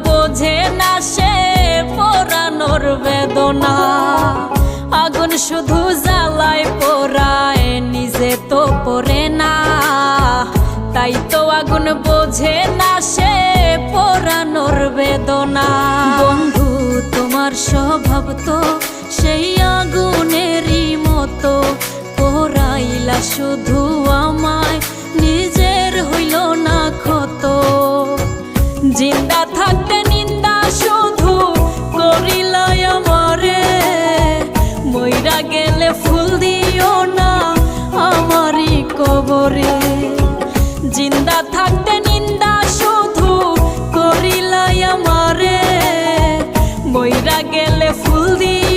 বোঝে না সে পোড়ানোর বেদনা। আগুন শুধু জ্বালায় পোড়ায়, নিজে তো পড়ে না। তাই তো আগুন বোঝে না সে পোড়ানোর বেদনা। বন্ধু তোমার স্বভাব তো সেই আগুনেরই মতো, পোড়াইলা শুধু আমায়, নিজের হইল না ক্ষত। জিন্দা থাকতে নিন্দা শুধু করিলাই আমারে, মইরা গেলে ফুল দিও না আমারই কবরে। জিন্দা থাকতে নিন্দা শুধু করিলাই আমারে, মইরা গেলে ফুল দিও